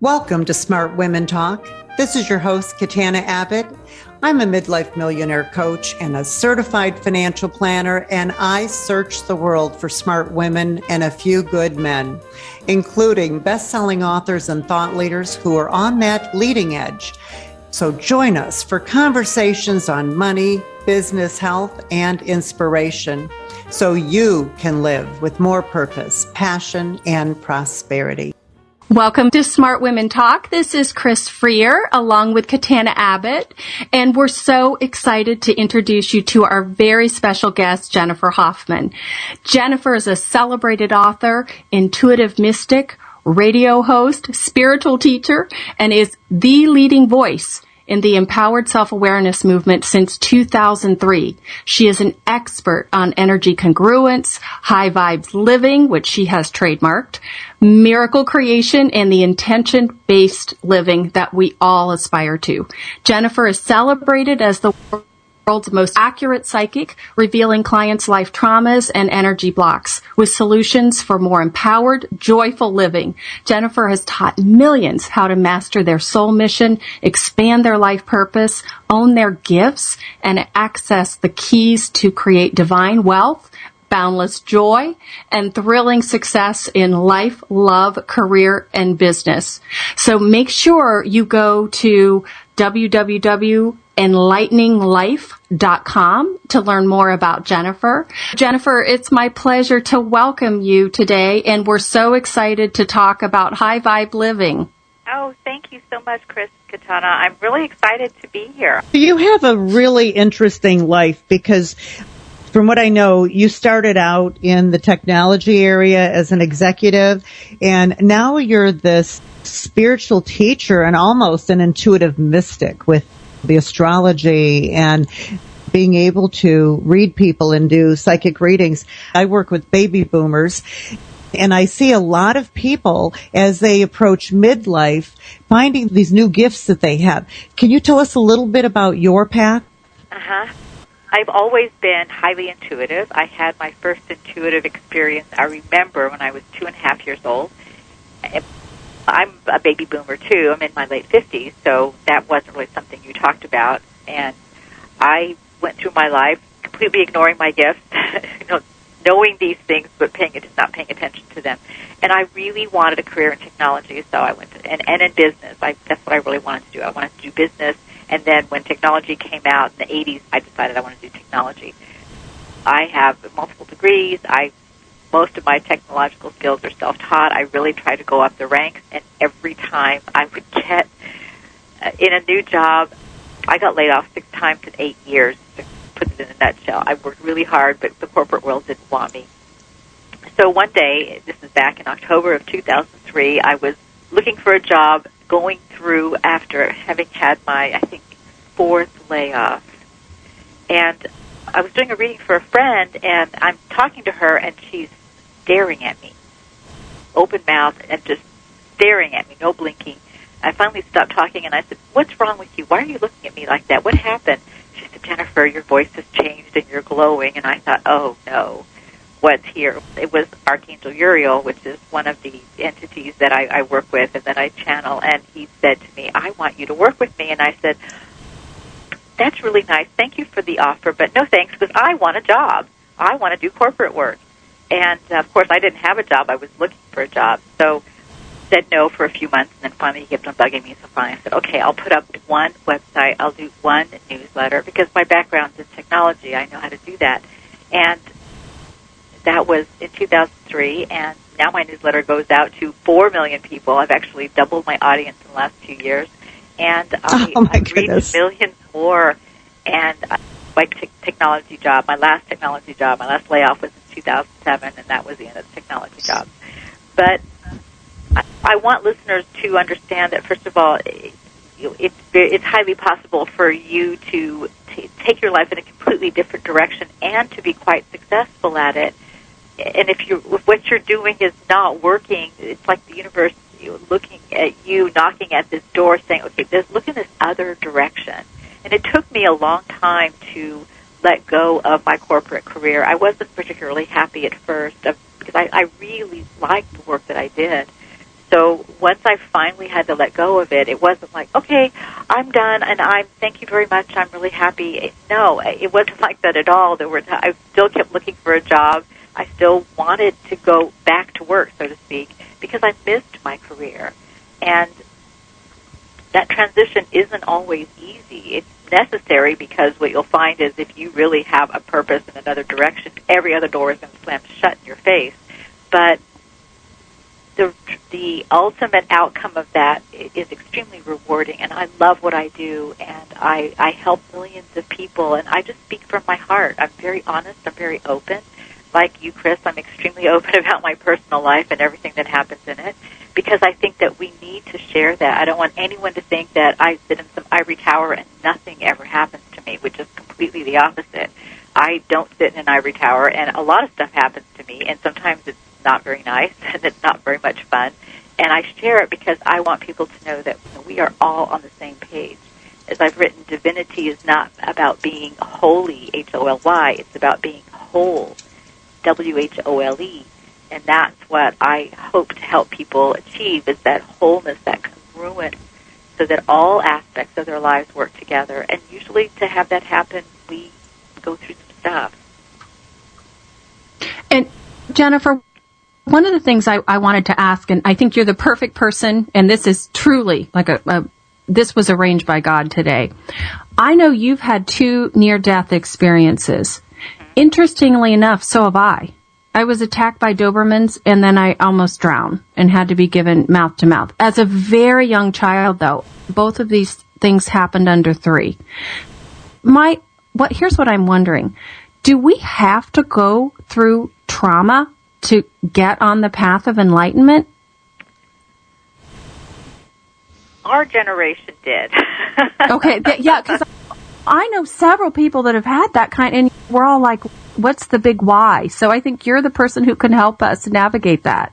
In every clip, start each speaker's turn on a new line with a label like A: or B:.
A: Welcome to Smart Women Talk. This is your host, Katana Abbott. I'm a midlife millionaire coach and a certified financial planner, and I search the world for smart women and a few good men, including best-selling authors and thought leaders who are on that leading edge. So join us for conversations on money, business, health, and inspiration, so you can live with more purpose, passion, and prosperity.
B: Welcome to Smart Women Talk. This is Chris Freer along with Katana Abbott, and we're so excited to introduce you to our very special guest, Jennifer Hoffman. Jennifer is a celebrated author, intuitive mystic, radio host, spiritual teacher, and is the leading voice in the empowered self-awareness movement since 2003. She is an expert on energy congruence, high vibes living, which she has trademarked, miracle creation, and the intention-based living that we all aspire to. Jennifer is celebrated as the world's most accurate psychic, revealing clients' life traumas and energy blocks with solutions for more empowered, joyful living. Jennifer has taught millions how to master their soul mission, expand their life purpose, own their gifts, and access the keys to create divine wealth, boundless joy, and thrilling success in life, love, career, and business. So make sure you go to www.enlighteninglife.com to learn more about Jennifer. Jennifer, it's my pleasure to welcome you today, and we're so excited to talk about high vibe living.
C: Oh, thank you so much, Chris, Katana. I'm really excited to be here.
A: You have a really interesting life because from what I know, you started out in the technology area as an executive, and now you're this spiritual teacher and almost an intuitive mystic with the astrology and being able to read people and do psychic readings. I work with baby boomers, and I see a lot of people as they approach midlife finding these new gifts that they have. Can you tell us a little bit about your path?
C: I've always been highly intuitive. I had my first intuitive experience, I remember, when I was 2.5 years old. I'm a baby boomer, too. I'm in my late 50s, so that wasn't really something you talked about. And I went through my life completely ignoring my gifts, knowing these things but not paying attention to them. And I really wanted a career in technology, so I went and in business. That's what I really wanted to do. I wanted to do business. And then when technology came out in the 80s, I decided I wanted to do technology. I have multiple degrees. Most of my technological skills are self-taught. I really try to go up the ranks, and every time I would get in a new job, I got laid off 6 times in 8 years, to put it in a nutshell. I worked really hard, but the corporate world didn't want me. So one day, this is back in October of 2003, I was looking for a job, going through after having had my, I think, 4th layoff. And I was doing a reading for a friend, and I'm talking to her, and she's staring at me, open mouth, and just staring at me, no blinking. I finally stopped talking, and I said, "What's wrong with you? Why are you looking at me like that? What happened?" She said, "Jennifer, your voice has changed, and you're glowing." And I thought, oh, no. What's here? It was Archangel Uriel, which is one of the entities that I work with and that I channel, and he said to me, "I want you to work with me." And I said, "That's really nice. Thank you for the offer, but no thanks, because I want a job. I want to do corporate work." And, of course, I didn't have a job. I was looking for a job. So said no for a few months, and then finally he kept on bugging me. So finally I said, okay, I'll put up one website. I'll do one newsletter, because my background's in technology. I know how to do that. And that was in 2003, and now my newsletter goes out to 4 million people. I've actually doubled my audience in the last 2 years, and I reached millions more. And my technology job, my last layoff was in 2007, and that was the end of the technology job. But I want listeners to understand that, first of all, it's highly possible for you to take your life in a completely different direction and to be quite successful at it. And if what you're doing is not working, it's like the universe looking at you, knocking at this door, saying, okay, look in this other direction. And it took me a long time to let go of my corporate career. I wasn't particularly happy at first because I really liked the work that I did. So once I finally had to let go of it, it wasn't like, okay, I'm done, and thank you very much, I'm really happy. No, it wasn't like that at all. I still kept looking for a job. I still wanted to go back to work, so to speak, because I missed my career. And that transition isn't always easy. It's necessary, because what you'll find is if you really have a purpose in another direction, every other door is going to slam shut in your face. But the ultimate outcome of that is extremely rewarding, and I love what I do, and I help millions of people, and I just speak from my heart. I'm very honest. I'm very open. Like you, Chris, I'm extremely open about my personal life and everything that happens in it, because I think that we need to share that. I don't want anyone to think that I sit in some ivory tower and nothing ever happens to me, which is completely the opposite. I don't sit in an ivory tower, and a lot of stuff happens to me, and sometimes it's not very nice, and it's not very much fun. And I share it because I want people to know that we are all on the same page. As I've written, divinity is not about being holy, Holy. It's about being whole, Whole. And that's what I hope to help people achieve, is that wholeness, that congruence, so that all aspects of their lives work together. And usually to have that happen, we go through some stuff.
B: And Jennifer, one of the things I wanted to ask, and I think you're the perfect person, and this is truly like this was arranged by God today. I know you've had 2 near-death experiences. Interestingly enough, so have I. I was attacked by Dobermans, and then I almost drowned and had to be given mouth-to-mouth. As a very young child, though, both of these things happened under 3. Here's what I'm wondering. Do we have to go through trauma to get on the path of enlightenment?
C: Our generation did.
B: Okay, yeah, because I know several people that have had that kind, and we're all like, what's the big why? So I think you're the person who can help us navigate that.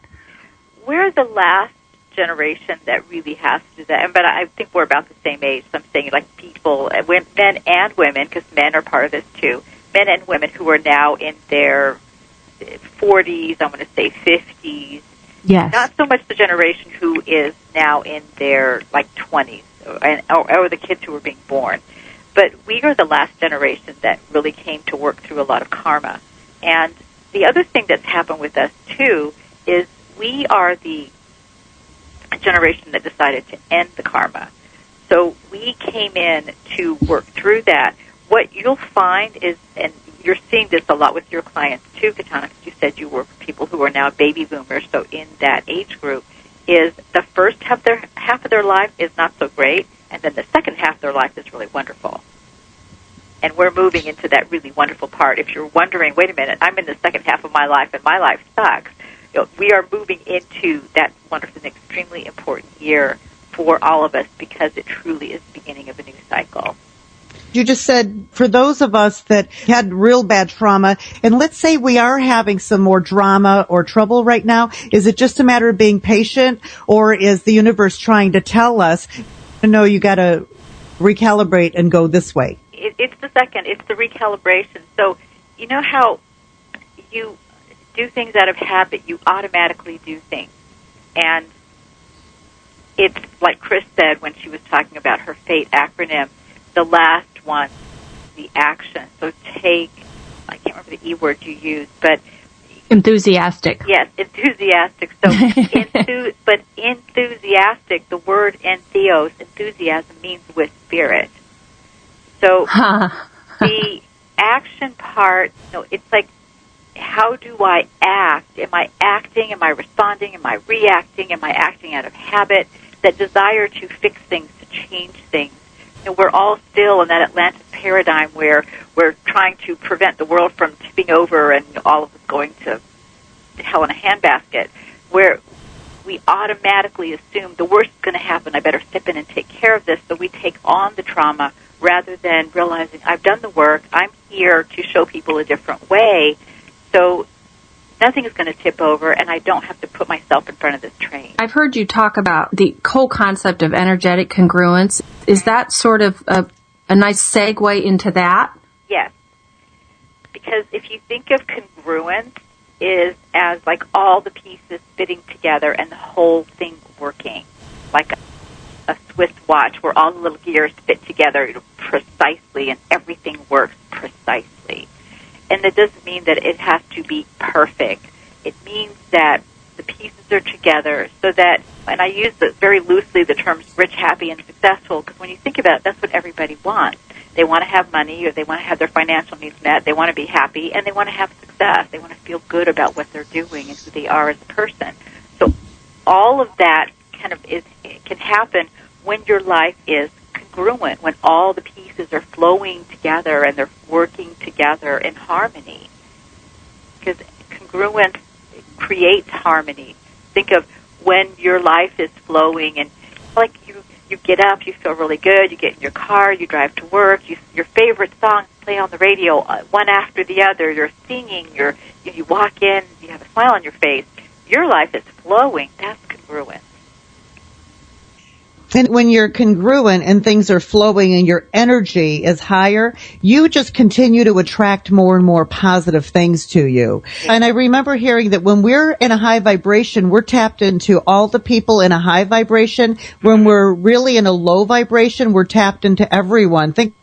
C: We're the last generation that really has to do that. But I think we're about the same age. So I'm saying, like, people, men and women, because men are part of this too, men and women who are now in their 40s, I want to say 50s.
B: Yes.
C: Not so much the generation who is now in their, 20s, or the kids who were being born. But we are the last generation that really came to work through a lot of karma. And the other thing that's happened with us, too, is we are the generation that decided to end the karma. So we came in to work through that. What you'll find is, and you're seeing this a lot with your clients too, Katana, because you said you work with people who are now baby boomers, so in that age group, is the first half of their life is not so great, and then the second half of their life is really wonderful. And we're moving into that really wonderful part. If you're wondering, wait a minute, I'm in the second half of my life and my life sucks, we are moving into that wonderful and extremely important year for all of us, because it truly is the beginning of a new cycle.
A: You just said, for those of us that had real bad trauma, and let's say we are having some more drama or trouble right now, is it just a matter of being patient, or is the universe trying to tell us, no, you got to recalibrate and go this way?
C: It's the second. It's the recalibration. So you know how you do things out of habit, you automatically do things. And it's like Chris said when she was talking about her FATE acronym, the last one, the action. So I can't remember the E word you used, but
B: enthusiastic.
C: Yes, enthusiastic. So, but enthusiastic, the word entheos, enthusiasm, means with spirit. So the action part, it's like, how do I act? Am I acting? Am I responding? Am I reacting? Am I acting out of habit? That desire to fix things, to change things. We're all still in that Atlantis paradigm where we're trying to prevent the world from tipping over and all of us going to hell in a handbasket, where we automatically assume the worst is going to happen, I better step in and take care of this, so we take on the trauma rather than realizing I've done the work, I'm here to show people a different way, so nothing is going to tip over, and I don't have to put myself in front of this train.
B: I've heard you talk about the whole concept of energetic congruence. Is that sort of a nice segue into that?
C: Yes. Because if you think of congruence is as like all the pieces fitting together and the whole thing working, like a Swiss watch where all the little gears fit together precisely and everything works precisely. And that doesn't mean that it has to be perfect. It means that the pieces are together so that, and I use very loosely the terms rich, happy, and successful, because when you think about it, that's what everybody wants. They want to have money, or they want to have their financial needs met, they want to be happy, and they want to have success. They want to feel good about what they're doing and who they are as a person. So all of that can happen when your life is congruent, when all the pieces are flowing together and they're working together in harmony. Because congruence creates harmony. Think of when your life is flowing, and like you get up, you feel really good, you get in your car, you drive to work, your favorite songs play on the radio one after the other, you're singing, you walk in, you have a smile on your face, your life is flowing. That's congruence.
A: And when you're congruent and things are flowing and your energy is higher, you just continue to attract more and more positive things to you. And I remember hearing that when we're in a high vibration, we're tapped into all the people in a high vibration. When we're really in a low vibration, we're tapped into everyone. Think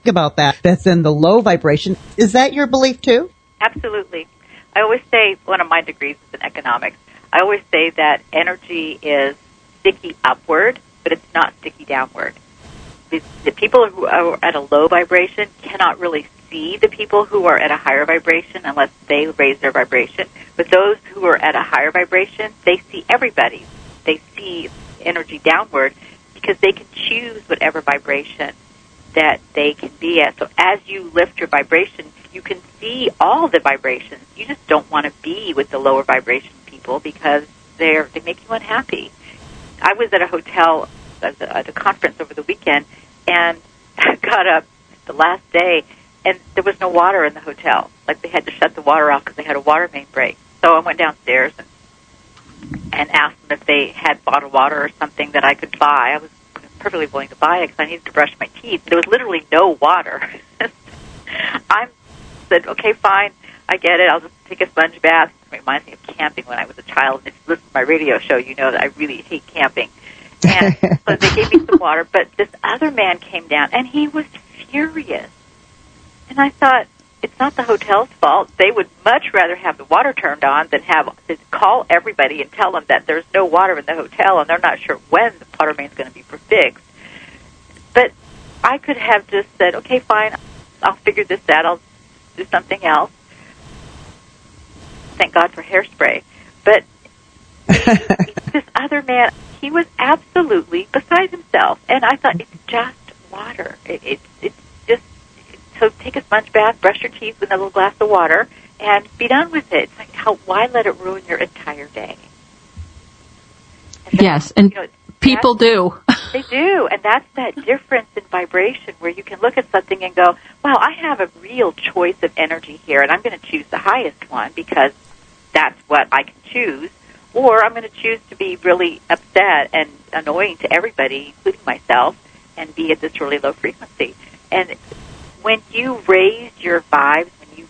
A: about that. That's in the low vibration. Is that your belief too?
C: Absolutely. I always say, one of my degrees is in economics, I always say that energy is sticky upward, but it's not sticky downward. The people who are at a low vibration cannot really see the people who are at a higher vibration unless they raise their vibration. But those who are at a higher vibration, they see everybody. They see energy downward because they can choose whatever vibration that they can be at. So as you lift your vibration, you can see all the vibrations. You just don't want to be with the lower vibration people because they make you unhappy. I was at a hotel at a conference over the weekend and got up the last day, and there was no water in the hotel. Like, they had to shut the water off because they had a water main break. So I went downstairs and asked them if they had bottled water or something that I could buy. I was perfectly willing to buy it because I needed to brush my teeth. There was literally no water. I said, okay, fine, I get it. I'll just take a sponge bath. It reminds me of camping when I was a child. And if you listen to my radio show, you know that I really hate camping. And so they gave me some water, but this other man came down, and he was furious. And I thought, it's not the hotel's fault. They would much rather have the water turned on than have to call everybody and tell them that there's no water in the hotel, and they're not sure when the water main's going to be fixed. But I could have just said, okay, fine, I'll figure this out. I'll do something else. Thank God for hairspray. But this other man, he was absolutely beside himself. And I thought, it's just water. It's just, so take a sponge bath, brush your teeth with a little glass of water, and be done with it. It's like, why let it ruin your entire day?
B: And yes, and people do.
C: They do, and that's that difference in vibration where you can look at something and go, wow, I have a real choice of energy here, and I'm going to choose the highest one because that's what I can choose, or I'm going to choose to be really upset and annoying to everybody, including myself, and be at this really low frequency. And when you raise your vibes, when you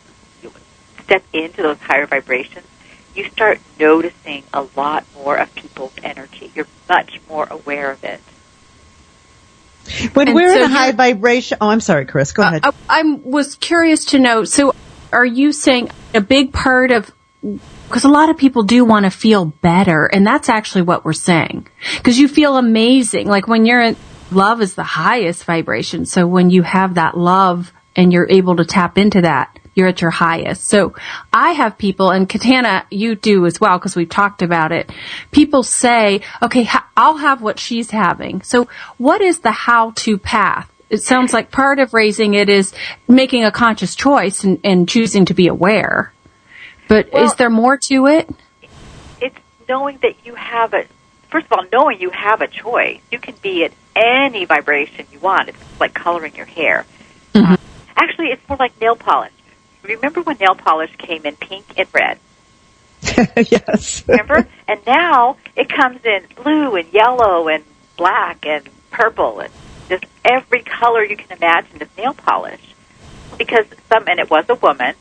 C: step into those higher vibrations, you start noticing a lot more of people's energy. You're much more aware of it.
A: When we're in a high vibration... Oh, I'm sorry, Chris. Go ahead.
B: I was curious to know, so are you saying a big part of... Because a lot of people do want to feel better, and that's actually what we're saying. Because you feel amazing. Like when you're in... Love is the highest vibration. So when you have that love and you're able to tap into that, you're at your highest. So I have people, and Katana, you do as well, because we've talked about it. People say, okay, I'll have what she's having. So what is the how-to path? It sounds like part of raising it is making a conscious choice and choosing to be aware. But is there more to it?
C: It's knowing that you have first of all, knowing you have a choice. You can be at any vibration you want. It's like coloring your hair.
B: Mm-hmm.
C: Actually, it's more like nail polish. Remember when nail polish came in pink and red?
A: Yes.
C: Remember? And now it comes in blue and yellow and black and purple and just every color you can imagine of nail polish. Because and it was a woman,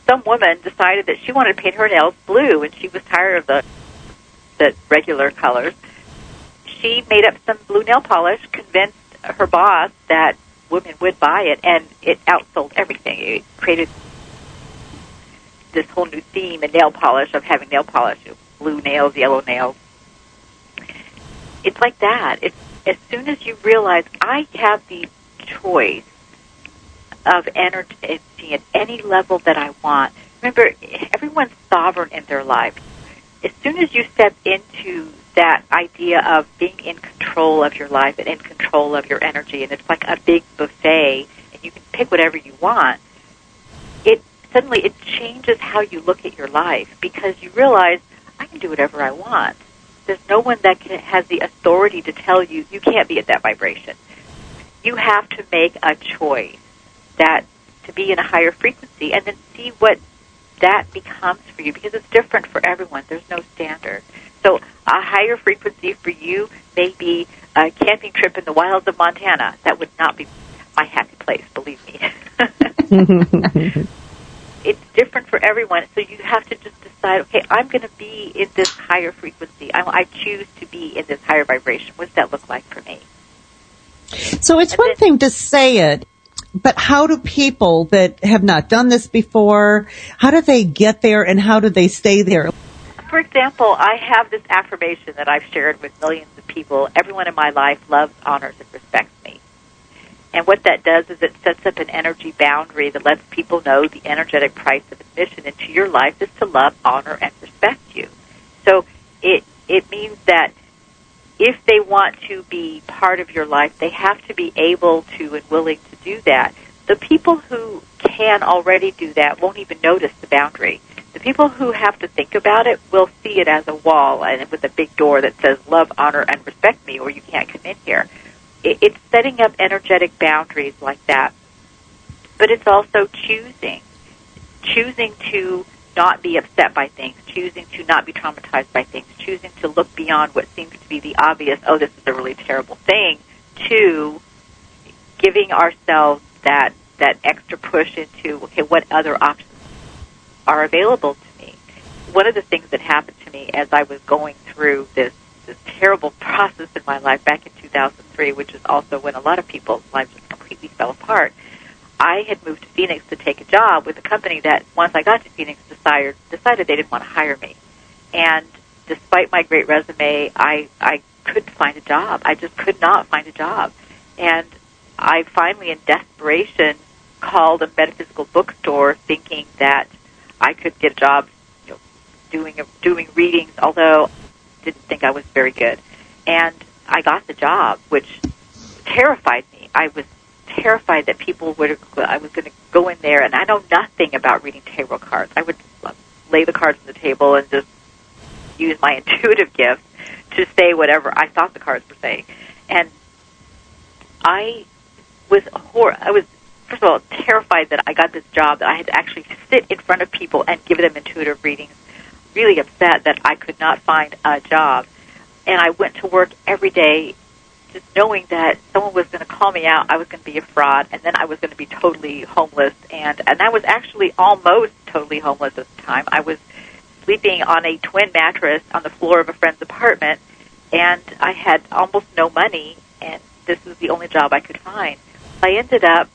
C: some woman decided that she wanted to paint her nails blue, and she was tired of the regular colors. she made up some blue nail polish, convinced her boss that women would buy it, and it outsold everything. It created this whole new theme in nail polish of having nail polish, blue nails, yellow nails. It's like that. It's as soon as you realize I have the choice of energy at any level that I want. Remember, everyone's sovereign in their life. As soon as you step into that idea of being in control of your life and in control of your energy, and it's like a big buffet, and you can pick whatever you want, suddenly it changes how you look at your life, because you realize, I can do whatever I want. There's no one that has the authority to tell you, you can't be at that vibration. You have to make a choice to be in a higher frequency, and then see what that becomes for you, because it's different for everyone. There's no standard. So a higher frequency for you may be a camping trip in the wilds of Montana. That would not be my happy place, believe me. It's different for everyone, so you have to just decide, okay, I'm going to be in this higher frequency. I choose to be in this higher vibration. What does that look like for me?
A: So it's one thing to say it, but how do people that have not done this before, how do they get there and how do they stay there?
C: For example, I have this affirmation that I've shared with millions of people. Everyone in my life loves, honors, and respects me. And what that does is it sets up an energy boundary that lets people know the energetic price of admission into your life is to love, honor, and respect you. So it means that if they want to be part of your life, they have to be able to and willing to do that. The people who can already do that won't even notice the boundary. The people who have to think about it will see it as a wall and with a big door that says love, honor, and respect me, or you can't come in here. It's setting up energetic boundaries like that. But it's also choosing to not be upset by things, choosing to not be traumatized by things, choosing to look beyond what seems to be the obvious, oh, this is a really terrible thing, to giving ourselves that extra push into, okay, what other options are available to me. One of the things that happened to me as I was going through this terrible process in my life back in 2003, which is also when a lot of people's lives just completely fell apart, I had moved to Phoenix to take a job with a company that, once I got to Phoenix, decided they didn't want to hire me. And despite my great resume, I couldn't find a job. I just could not find a job. And I finally, in desperation, called a metaphysical bookstore thinking that I could get a job doing readings, although I didn't think I was very good. And I got the job, which terrified me. I was terrified that I was going to go in there, and I know nothing about reading tarot cards. I would lay the cards on the table and just use my intuitive gift to say whatever I thought the cards were saying. And I was first of all terrified that I got this job, that I had to actually sit in front of people and give them intuitive readings, really upset that I could not find a job. And I went to work every day just knowing that someone was going to call me out, I was going to be a fraud, and then I was going to be totally homeless. And I was actually almost totally homeless at the time. I was sleeping on a twin mattress on the floor of a friend's apartment, and I had almost no money, and this was the only job I could find. I ended up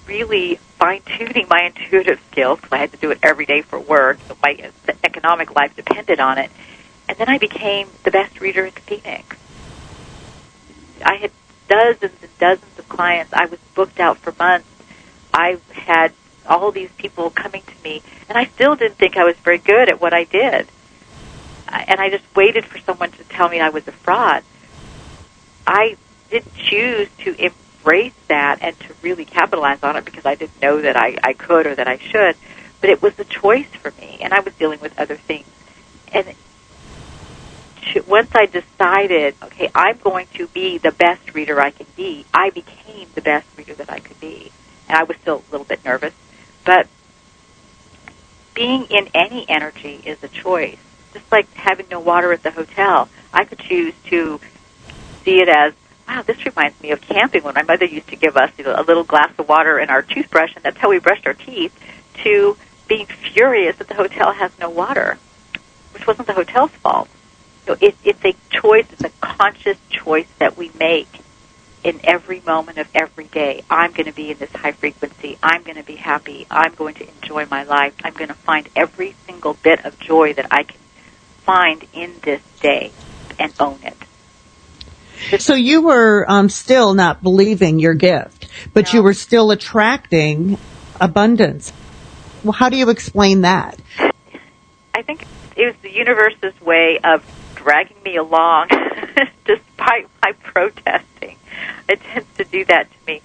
C: really fine-tuning my intuitive skills because I had to do it every day for work, so my economic life depended on it. And then I became the best reader in Phoenix. I had dozens and dozens of clients. I was booked out for months. I had all these people coming to me, and I still didn't think I was very good at what I did. And I just waited for someone to tell me I was a fraud. I didn't choose to embrace that and to really capitalize on it because I didn't know that I could or that I should. But it was a choice for me, and I was dealing with other things. And once I decided, okay, I'm going to be the best reader I can be, I became the best reader that I could be. And I was still a little bit nervous. But being in any energy is a choice. Just like having no water at the hotel. I could choose to see it as, wow, this reminds me of camping when my mother used to give us a little glass of water and our toothbrush, and that's how we brushed our teeth, to being furious that the hotel has no water, which wasn't the hotel's fault. It's a choice. It's a conscious choice that we make in every moment of every day. I'm going to be in this high frequency. I'm going to be happy. I'm going to enjoy my life. I'm going to find every single bit of joy that I can find in this day and own it.
A: So you were still not believing your gift, but
C: No.
A: you were still attracting abundance. Well, how do you explain that?
C: I think it was the universe's way of dragging me along despite my protesting. It tends to do that to me.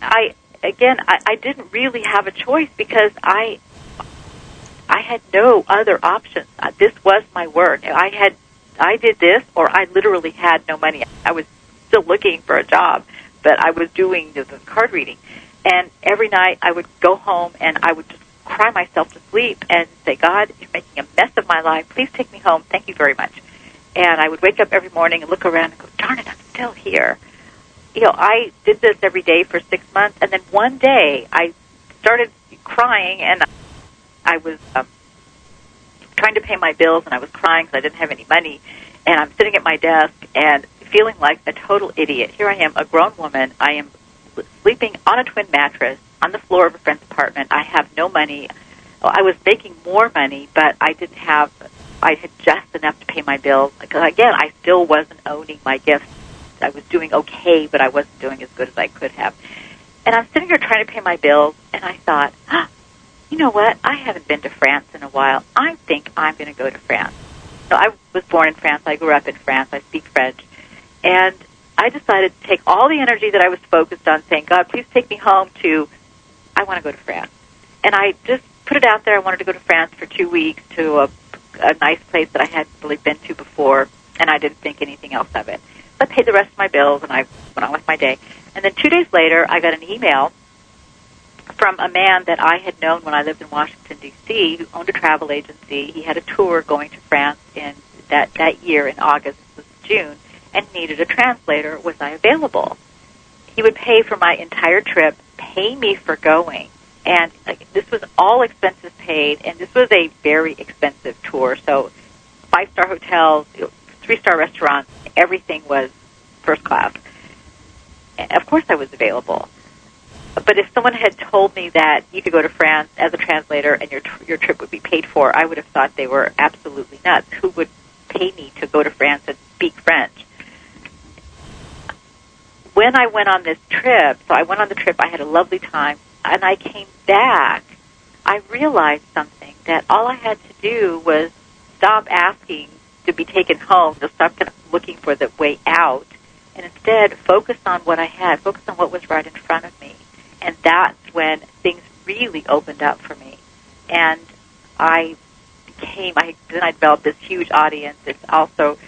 C: I didn't really have a choice because I had no other options. This was my work. I did this, or I literally had no money. I was still looking for a job, but I was doing the card reading. And every night I would go home and I would just cry myself to sleep and say, God, you're making a mess of my life. Please take me home. Thank you very much. And I would wake up every morning and look around and go, darn it, I'm still here. I did this every day for 6 months, and then one day I started crying, and I was trying to pay my bills, and I was crying because I didn't have any money, and I'm sitting at my desk and feeling like a total idiot. Here I am, a grown woman. I am sleeping on a twin mattress on the floor of a friend's apartment. I have no money. I was making more money, but I had just enough to pay my bills. Because, again, I still wasn't owning my gifts. I was doing okay, but I wasn't doing as good as I could have. And I'm sitting here trying to pay my bills, and I thought, you know what? I haven't been to France in a while. I think I'm going to go to France. So I was born in France. I grew up in France. I speak French. And I decided to take all the energy that I was focused on saying, God, please take me home to, I want to go to France. And I just put it out there. I wanted to go to France for 2 weeks to a nice place that I hadn't really been to before, and I didn't think anything else of it. So I paid the rest of my bills, and I went on with my day. And then 2 days later, I got an email from a man that I had known when I lived in Washington, D.C., who owned a travel agency. He had a tour going to France in that year in August, this was June, and needed a translator. Was I available? He would pay for my entire trip, pay me for going, and this was all expenses paid, and this was a very expensive tour. So 5-star hotels, 3-star restaurants, everything was first class. And of course I was available. But if someone had told me that you could go to France as a translator and your trip would be paid for, I would have thought they were absolutely nuts. Who would pay me to go to France and speak French? When I went on this trip, so I went on the trip, I had a lovely time, and I came back, I realized something, that all I had to do was stop asking to be taken home, to stop looking for the way out, and instead focus on what I had, focus on what was right in front of me. And that's when things really opened up for me. And then I developed this huge audience. It's also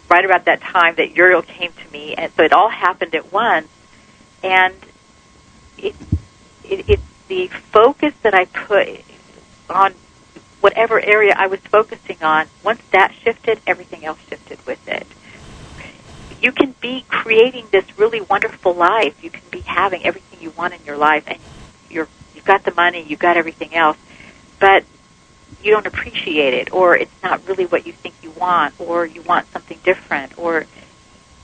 C: right about that time that Uriel came to me, and so it all happened at once. And it's the focus that I put on whatever area I was focusing on. Once that shifted, everything else shifted with it. You can be creating this really wonderful life. You can be having everything you want in your life, and you've got the money, you've got everything else, but you don't appreciate it, or it's not really what you think you want, or you want something different, or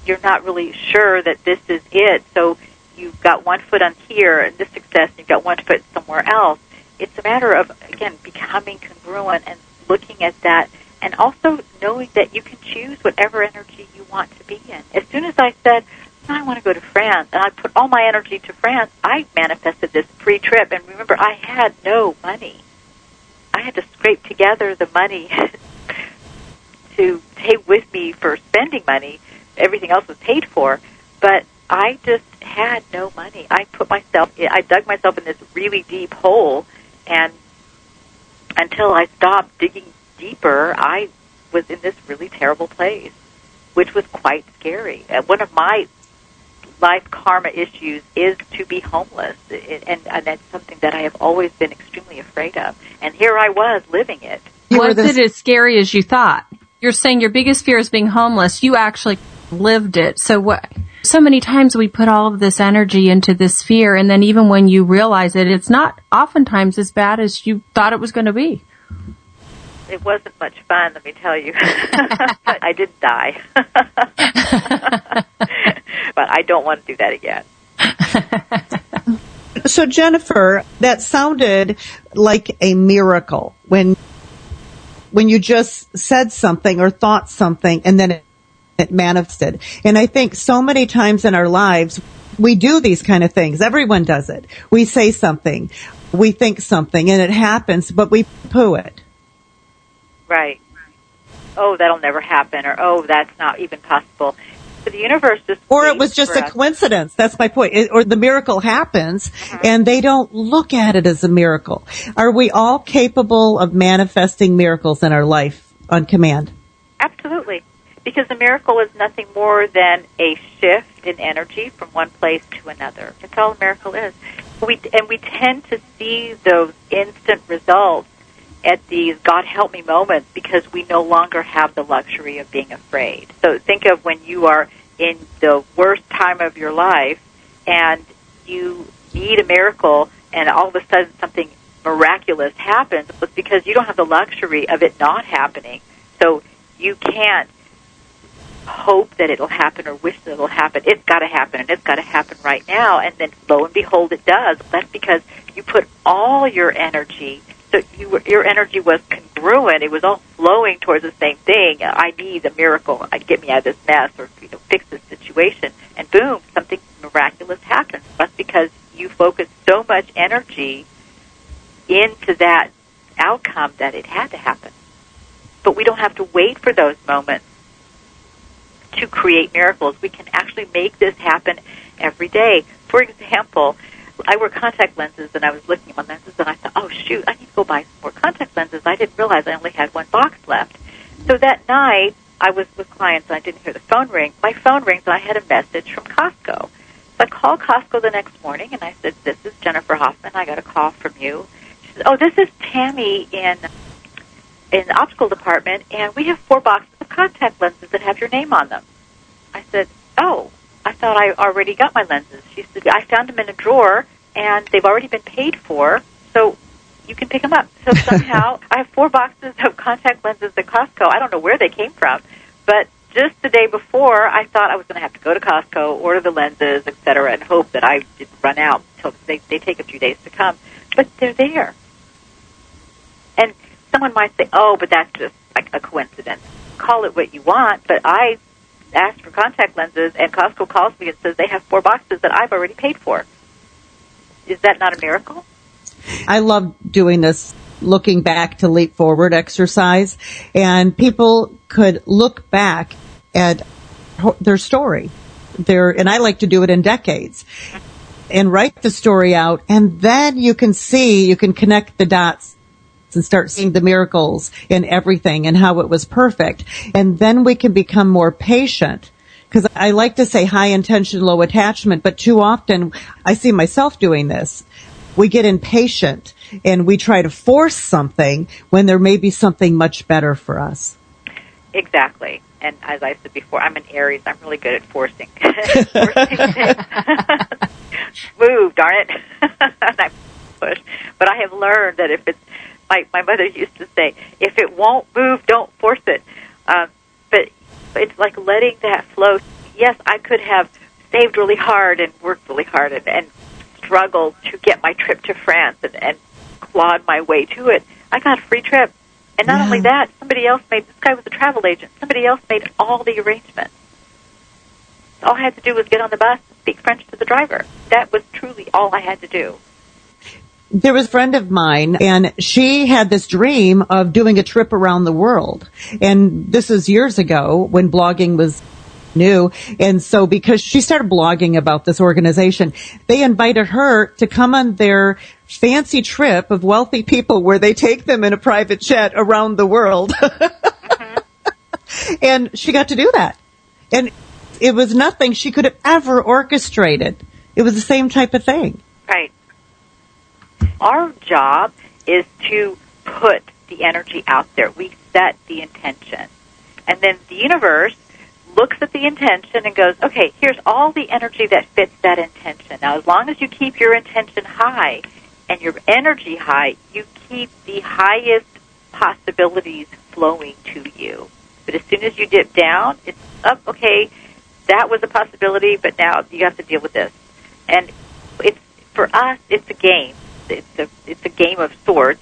C: you're not really sure that this is it, so you've got one foot on here in this success, and you've got one foot somewhere else. It's a matter of, again, becoming congruent and looking at that, and also knowing that you can choose whatever energy you want to be in. As soon as I said, I want to go to France, and I put all my energy to France, I manifested this free trip. And remember, I had no money. I had to scrape together the money to take with me for spending money. Everything else was paid for, but I just had no money. I dug myself in this really deep hole, and until I stopped digging deeper, I was in this really terrible place, which was quite scary. One of my life karma issues is to be homeless, and that's something that I have always been extremely afraid of. And here I was living it.
B: Was it as scary as you thought? You're saying your biggest fear is being homeless. You actually lived it. So what? So many times we put all of this energy into this fear, and then even when you realize it, it's not oftentimes as bad as you thought it was going to be.
C: It wasn't much fun, let me tell you. But I didn't die. But I don't want to do that again.
A: So, Jennifer, that sounded like a miracle when you just said something or thought something and then it manifested. And I think so many times in our lives, we do these kind of things. Everyone does it. We say something, we think something, and it happens, but we poo it.
C: Right. Oh, that'll never happen, or oh, that's not even possible. But the universe just...
A: Or it was just a coincidence. That's my point. Or the miracle happens, and they don't look at it as a miracle. Are we all capable of manifesting miracles in our life on command?
C: Absolutely. Because a miracle is nothing more than a shift in energy from one place to another. That's all a miracle is. We tend to see those instant results at these God help me moments because we no longer have the luxury of being afraid. So think of when you are in the worst time of your life and you need a miracle and all of a sudden something miraculous happens. It's because you don't have the luxury of it not happening. So you can't hope that it'll happen or wish that it'll happen. It's got to happen, and it's got to happen right now. And then lo and behold, it does. That's because you put all your energy. So your energy was congruent. It was all flowing towards the same thing. I need a miracle. Get me out of this mess, or fix this situation. And boom, something miraculous happens. That's because you focused so much energy into that outcome that it had to happen. But we don't have to wait for those moments to create miracles. We can actually make this happen every day. For example, I wear contact lenses, and I was looking at my lenses, and I thought, oh, shoot, I need to go buy some more contact lenses. I didn't realize I only had one box left. So that night, I was with clients, and I didn't hear the phone ring. My phone rings, and I had a message from Costco. So I called Costco the next morning, and I said, this is Jennifer Hoffman. I got a call from you. She said, oh, this is Tammy in the optical department, and we have 4 boxes of contact lenses that have your name on them. I said, oh, I thought I already got my lenses. She said, I found them in a drawer, and they've already been paid for, so you can pick them up. So somehow I have 4 boxes of contact lenses at Costco. I don't know where they came from, but just the day before, I thought I was going to have to go to Costco, order the lenses, et cetera, and hope that I didn't run out until they take a few days to come. But they're there. And someone might say, oh, but that's just like a coincidence. Call it what you want, but I asked for contact lenses, and Costco calls me and says they have 4 boxes that I've already paid for. Is that not a miracle?
A: I love doing this looking back to leap forward exercise, and people could look back at their story. And I like to do it in decades and write the story out, and then you can connect the dots and start seeing the miracles in everything and how it was perfect. And then we can become more patient. Because I like to say high intention, low attachment, but too often I see myself doing this. We get impatient and we try to force something when there may be something much better for us.
C: Exactly. And as I said before, I'm an Aries. I'm really good at forcing. Forcing things. Move, darn it. And I push. But I have learned that if it's, my mother used to say, if it won't move, don't force it. But it's like letting that flow. Yes, I could have saved really hard and worked really hard and struggled to get my trip to France and clawed my way to it. I got a free trip. And not only that, this guy was a travel agent. Somebody else made all the arrangements. All I had to do was get on the bus and speak French to the driver. That was truly all I had to do.
A: There was a friend of mine, and she had this dream of doing a trip around the world. And this is years ago when blogging was new. And so because she started blogging about this organization, they invited her to come on their fancy trip of wealthy people where they take them in a private jet around the world. And she got to do that. And it was nothing she could have ever orchestrated. It was the same type of thing.
C: Right. Our job is to put the energy out there. We set the intention. And then the universe looks at the intention and goes, okay, here's all the energy that fits that intention. Now, as long as you keep your intention high and your energy high, you keep the highest possibilities flowing to you. But as soon as you dip down, it's up, okay, that was a possibility, but now you have to deal with this. And it's, for us, it's a game. It's a game of sorts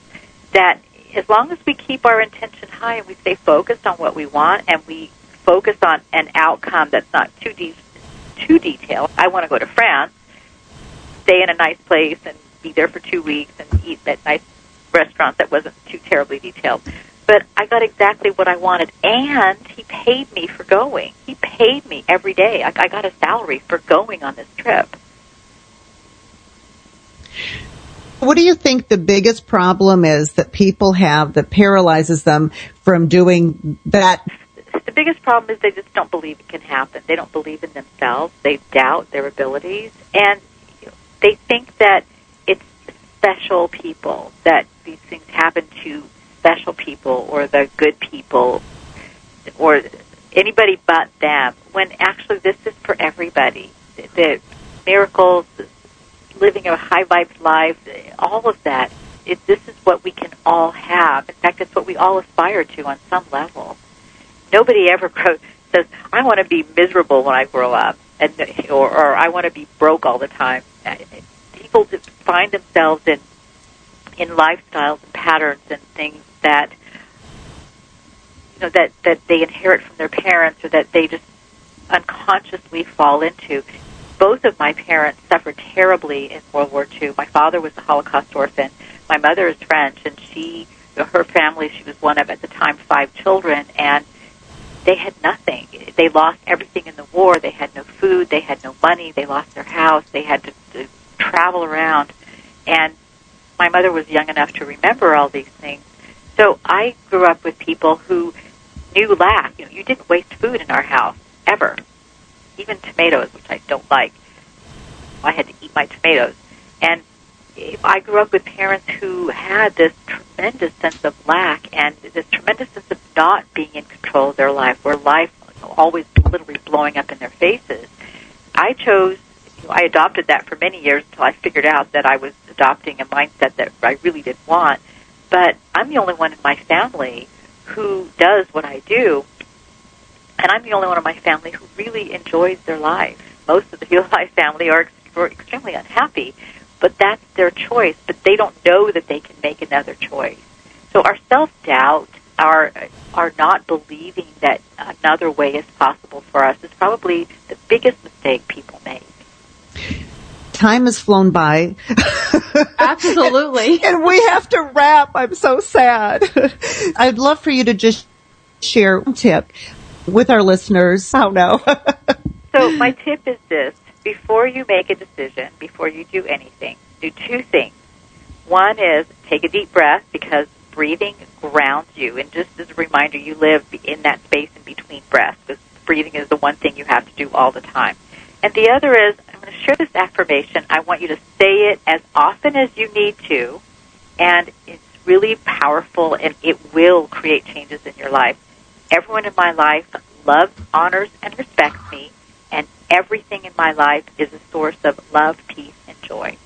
C: that as long as we keep our intention high and we stay focused on what we want and we focus on an outcome that's not too detailed. I want to go to France, stay in a nice place and be there for 2 weeks and eat at nice restaurant that wasn't too terribly detailed. But I got exactly what I wanted, and he paid me for going. He paid me every day. I got a salary for going on this trip.
A: What do you think the biggest problem is that people have that paralyzes them from doing that?
C: The biggest problem is they just don't believe it can happen. They don't believe in themselves. They doubt their abilities, and they think that it's special people, that these things happen to special people or the good people or anybody but them, when actually this is for everybody. The miracles, living a high-vibed life, all of that, this is what we can all have. In fact, it's what we all aspire to on some level. Nobody ever says, I want to be miserable when I grow up, or I want to be broke all the time. People just find themselves in lifestyles and patterns and things that that they inherit from their parents or that they just unconsciously fall into. Both of my parents suffered terribly in World War II. My father was a Holocaust orphan. My mother is French, and her family, she was one of, at the time, 5 children, and they had nothing. They lost everything in the war. They had no food. They had no money. They lost their house. They had to travel around. And my mother was young enough to remember all these things. So I grew up with people who knew lack. You didn't waste food in our house, ever. Even tomatoes, which I don't like. I had to eat my tomatoes. And I grew up with parents who had this tremendous sense of lack and this tremendous sense of not being in control of their life, where life always literally blowing up in their faces. I adopted that for many years until I figured out that I was adopting a mindset that I really didn't want. But I'm the only one in my family who does what I do, and I'm the only one in my family who really enjoys their life. Most of the Heal-Life family are extremely unhappy, but that's their choice. But they don't know that they can make another choice. So our self-doubt, our not believing that another way is possible for us is probably the biggest mistake people make.
A: Time has flown by.
B: Absolutely.
A: And we have to wrap. I'm so sad. I'd love for you to just share a tip with our listeners. Oh, no.
C: So my tip is this. Before you make a decision, before you do anything, do 2 things. One is take a deep breath, because breathing grounds you. And just as a reminder, you live in that space in between breaths, because breathing is the one thing you have to do all the time. And the other is, I'm going to share this affirmation. I want you to say it as often as you need to, and it's really powerful, and it will create changes in your life. Everyone in my life loves, honors, and respects me, and everything in my life is a source of love, peace, and joy.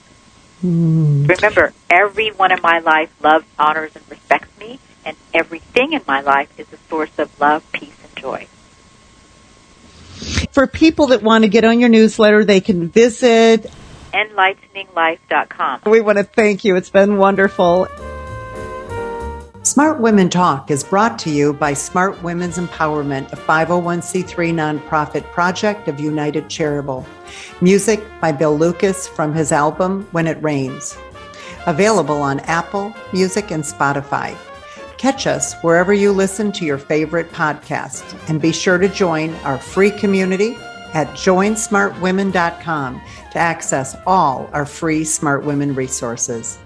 C: Remember, everyone in my life loves, honors, and respects me, and everything in my life is a source of love, peace, and joy.
A: For people that want to get on your newsletter, they can visit
C: enlighteninglife.com.
A: We want to thank you. It's been wonderful. Smart Women Talk is brought to you by Smart Women's Empowerment, a 501c3 nonprofit project of United Charitable. Music by Bill Lucas from his album When It Rains. Available on Apple Music and Spotify. Catch us wherever you listen to your favorite podcast, and be sure to join our free community at joinsmartwomen.com to access all our free Smart Women resources.